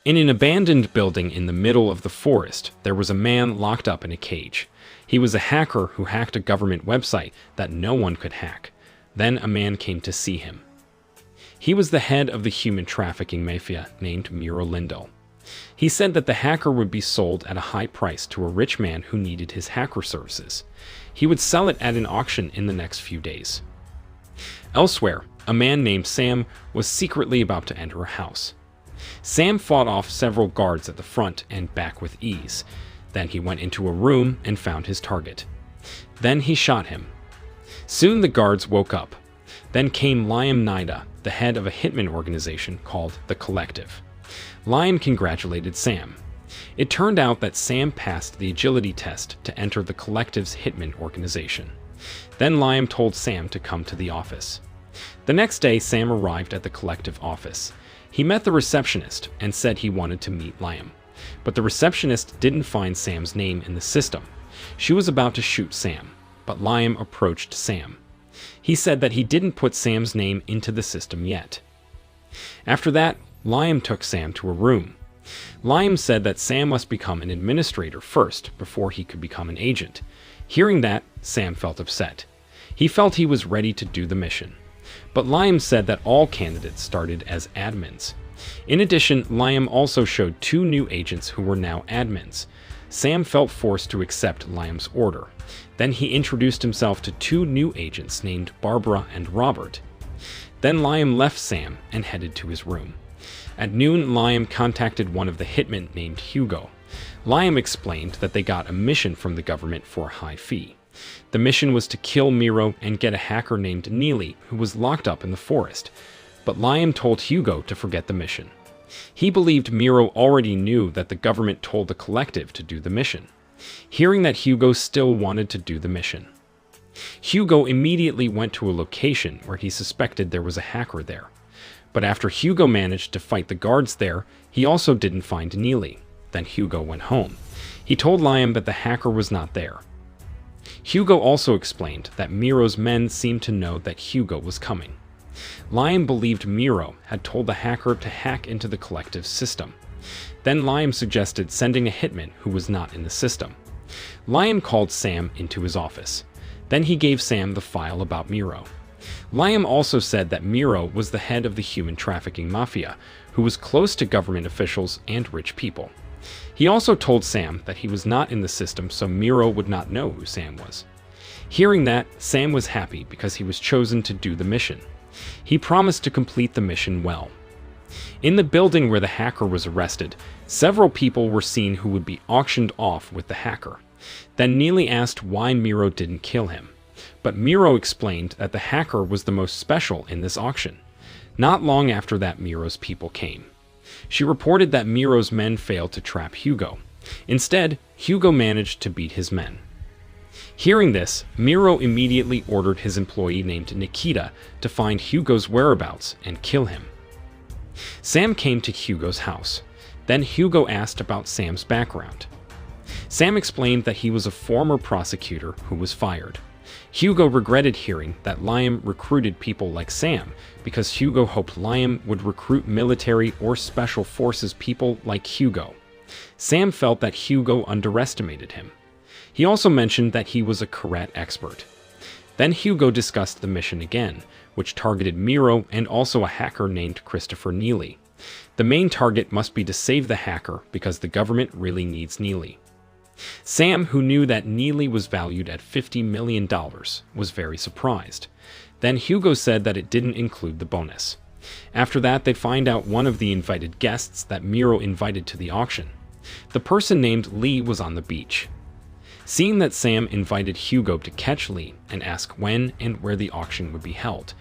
In an abandoned building in the middle of the forest, there was a man locked up in a cage. He was a hacker who hacked a government website that no one could hack. Then a man came to see him. He was the head of the human trafficking mafia named Miro Lindell. He said that the hacker would be sold at a high price to a rich man who needed his hacker services. He would sell it at an auction in the next few days. Elsewhere, a man named Sam was secretly about to enter a house. Sam fought off several guards at the front and back with ease. Then he went into a room and found his target. Then he shot him. Soon the guards woke up. Then came Liam Nida, the head of a hitman organization called The Collective. Liam congratulated Sam. It turned out that Sam passed the agility test to enter the Collective's hitman organization. Then Liam told Sam to come to the office. The next day, Sam arrived at the Collective office. He met the receptionist and said he wanted to meet Liam. But the receptionist didn't find Sam's name in the system. She was about to shoot Sam, but Liam approached Sam. He said that he didn't put Sam's name into the system yet. After that, Liam took Sam to a room. Liam said that Sam must become an administrator first before he could become an agent. Hearing that, Sam felt upset. He felt he was ready to do the mission. But Liam said that all candidates started as admins. In addition, Liam also showed 2 new agents who were now admins. Sam felt forced to accept Liam's order. Then he introduced himself to 2 new agents named Barbara and Robert. Then Liam left Sam and headed to his room. At noon, Liam contacted one of the hitmen named Hugo. Liam explained that they got a mission from the government for a high fee. The mission was to kill Miro and get a hacker named Neely who was locked up in the forest. But Liam told Hugo to forget the mission. He believed Miro already knew that the government told the Collective to do the mission. Hearing that Hugo still wanted to do the mission, Hugo immediately went to a location where he suspected there was a hacker there. But after Hugo managed to fight the guards there, he also didn't find Neely. Then Hugo went home. He told Liam that the hacker was not there. Hugo also explained that Miro's men seemed to know that Hugo was coming. Liam believed Miro had told the hacker to hack into the Collective's system. Then Liam suggested sending a hitman who was not in the system. Liam called Sam into his office. Then he gave Sam the file about Miro. Liam also said that Miro was the head of the human trafficking mafia, who was close to government officials and rich people. He also told Sam that he was not in the system, so Miro would not know who Sam was. Hearing that, Sam was happy because he was chosen to do the mission. He promised to complete the mission well. In the building where the hacker was arrested, several people were seen who would be auctioned off with the hacker. Then Neely asked why Miro didn't kill him. But Miro explained that the hacker was the most special in this auction. Not long after that, Miro's people came. She reported that Miro's men failed to trap Hugo. Instead, Hugo managed to beat his men. Hearing this, Miro immediately ordered his employee named Nikita to find Hugo's whereabouts and kill him. Sam came to Hugo's house. Then Hugo asked about Sam's background. Sam explained that he was a former prosecutor who was fired. Hugo regretted hearing that Liam recruited people like Sam because Hugo hoped Liam would recruit military or special forces people like Hugo. Sam felt that Hugo underestimated him. He also mentioned that he was a karate expert. Then Hugo discussed the mission again, which targeted Miro and also a hacker named Christopher Neely. The main target must be to save the hacker because the government really needs Neely. Sam, who knew that Neely was valued at $50 million, was very surprised. Then Hugo said that it didn't include the bonus. After that, they find out one of the invited guests that Miro invited to the auction. The person named Lee was on the beach. Seeing that Sam invited Hugo to catch Lee and ask when and where the auction would be held.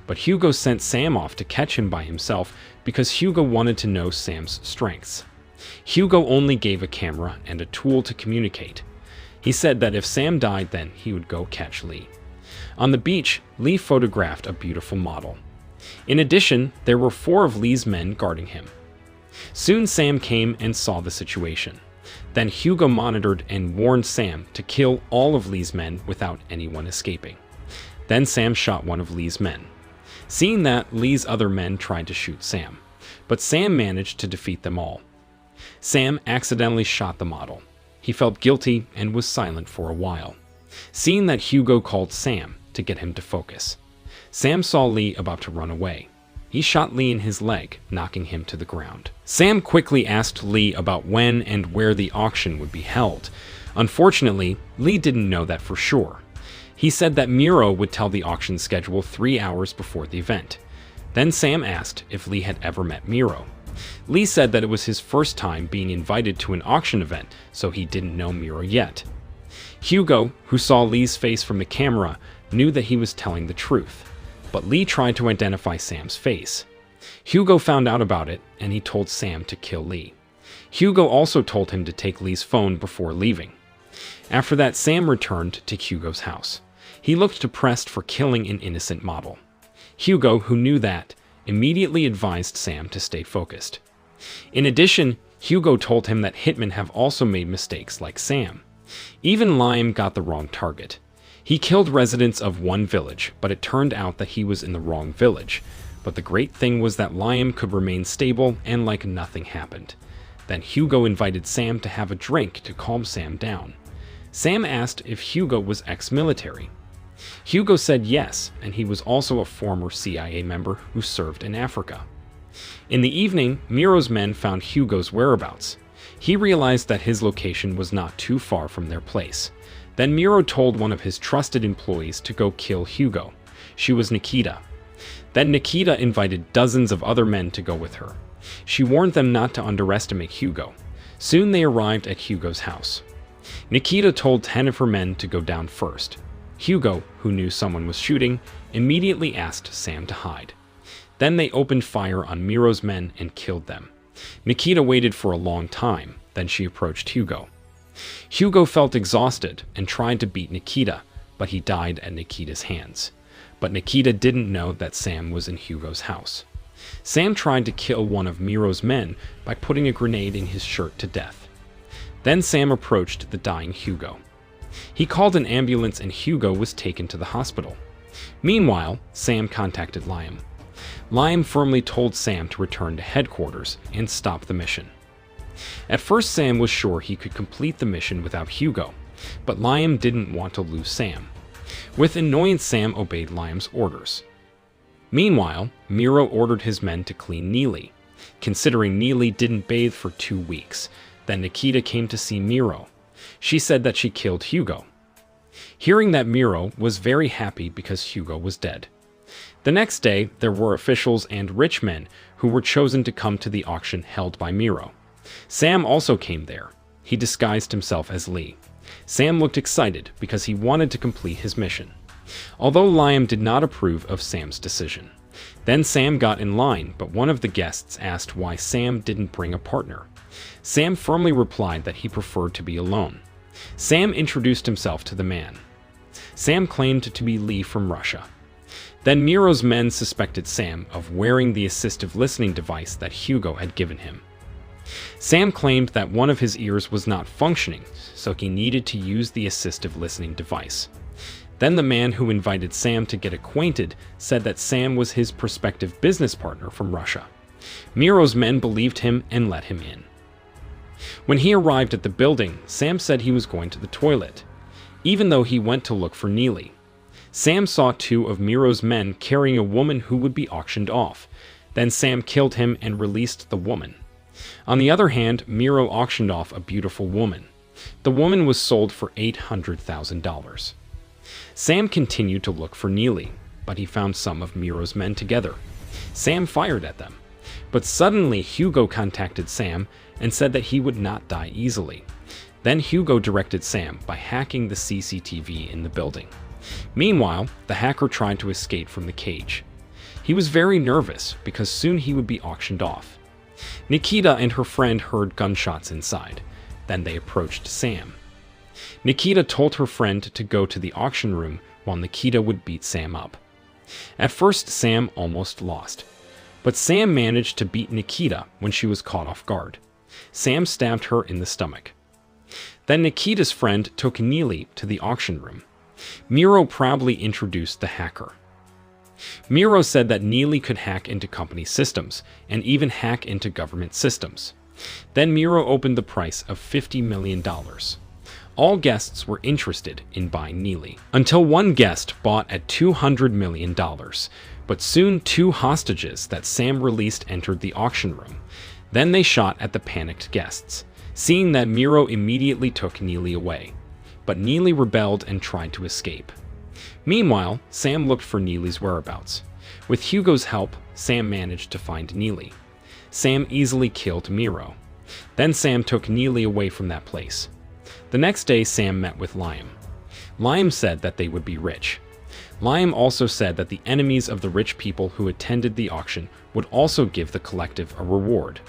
But Hugo sent Sam off to catch him by himself because Hugo wanted to know Sam's strengths. Hugo only gave a camera and a tool to communicate. He said that if Sam died, then he would go catch Lee. On the beach, Lee photographed a beautiful model. In addition, there were 4 of Lee's men guarding him. Soon Sam came and saw the situation. Then Hugo monitored and warned Sam to kill all of Lee's men without anyone escaping. Then Sam shot one of Lee's men. Seeing that, Lee's other men tried to shoot Sam, but Sam managed to defeat them all. Sam accidentally shot the model. He felt guilty and was silent for a while. Seeing that, Hugo called Sam to get him to focus. Sam saw Lee about to run away. He shot Lee in his leg, knocking him to the ground. Sam quickly asked Lee about when and where the auction would be held. Unfortunately, Lee didn't know that for sure. He said that Miro would tell the auction schedule 3 hours before the event. Then Sam asked if Lee had ever met Miro. Lee said that it was his first time being invited to an auction event, so he didn't know Miro yet. Hugo, who saw Lee's face from the camera, knew that he was telling the truth, but Lee tried to identify Sam's face. Hugo found out about it, and he told Sam to kill Lee. Hugo also told him to take Lee's phone before leaving. After that, Sam returned to Hugo's house. He looked depressed for killing an innocent model. Hugo, who knew that, immediately advised Sam to stay focused. In addition, Hugo told him that hitmen have also made mistakes like Sam. Even Liam got the wrong target. He killed residents of one village, but it turned out that he was in the wrong village. But the great thing was that Liam could remain stable and like nothing happened. Then Hugo invited Sam to have a drink to calm Sam down. Sam asked if Hugo was ex-military. Hugo said yes, and he was also a former CIA member who served in Africa. In the evening, Miro's men found Hugo's whereabouts. He realized that his location was not too far from their place. Then Miro told one of his trusted employees to go kill Hugo. She was Nikita. Then Nikita invited dozens of other men to go with her. She warned them not to underestimate Hugo. Soon they arrived at Hugo's house. Nikita told 10 of her men to go down first. Hugo, who knew someone was shooting, immediately asked Sam to hide. Then they opened fire on Miro's men and killed them. Nikita waited for a long time, then she approached Hugo. Hugo felt exhausted and tried to beat Nikita, but he died at Nikita's hands. But Nikita didn't know that Sam was in Hugo's house. Sam tried to kill one of Miro's men by putting a grenade in his shirt to death. Then Sam approached the dying Hugo. He called an ambulance and Hugo was taken to the hospital. Meanwhile, Sam contacted Liam. Liam firmly told Sam to return to headquarters and stop the mission. At first, Sam was sure he could complete the mission without Hugo, but Liam didn't want to lose Sam. With annoyance, Sam obeyed Liam's orders. Meanwhile, Miro ordered his men to clean Neely, considering Neely didn't bathe for 2 weeks. Then Nikita came to see Miro. She said that she killed Hugo. Hearing that, Miro was very happy because Hugo was dead. The next day, there were officials and rich men who were chosen to come to the auction held by Miro. Sam also came there. He disguised himself as Lee. Sam looked excited because he wanted to complete his mission. Although Liam did not approve of Sam's decision. Then Sam got in line, but one of the guests asked why Sam didn't bring a partner. Sam firmly replied that he preferred to be alone. Sam introduced himself to the man. Sam claimed to be Lee from Russia. Then Miro's men suspected Sam of wearing the assistive listening device that Hugo had given him. Sam claimed that one of his ears was not functioning, so he needed to use the assistive listening device. Then the man who invited Sam to get acquainted said that Sam was his prospective business partner from Russia. Miro's men believed him and let him in. When he arrived at the building, Sam said he was going to the toilet, even though he went to look for Neely. Sam saw 2 of Miro's men carrying a woman who would be auctioned off. Then Sam killed him and released the woman. On the other hand, Miro auctioned off a beautiful woman. The woman was sold for $800,000. Sam continued to look for Neely, but he found some of Miro's men together. Sam fired at them. But suddenly Hugo contacted Sam and said that he would not die easily. Then Hugo directed Sam by hacking the CCTV in the building. Meanwhile, the hacker tried to escape from the cage. He was very nervous because soon he would be auctioned off. Nikita and her friend heard gunshots inside. Then they approached Sam. Nikita told her friend to go to the auction room while Nikita would beat Sam up. At first, Sam almost lost. But Sam managed to beat Nikita when she was caught off guard. Sam stabbed her in the stomach. Then Nikita's friend took Neely to the auction room. Miro proudly introduced the hacker. Miro said that Neely could hack into company systems and even hack into government systems. Then Miro opened the price of $50 million. All guests were interested in buying Neely, until one guest bought at $200 million. But soon 2 hostages that Sam released entered the auction room. Then they shot at the panicked guests. Seeing that, Miro immediately took Neely away. But Neely rebelled and tried to escape. Meanwhile, Sam looked for Neely's whereabouts. With Hugo's help, Sam managed to find Neely. Sam easily killed Miro. Then Sam took Neely away from that place. The next day, Sam met with Liam. Liam said that they would be rich. Liam also said that the enemies of the rich people who attended the auction would also give the collective a reward.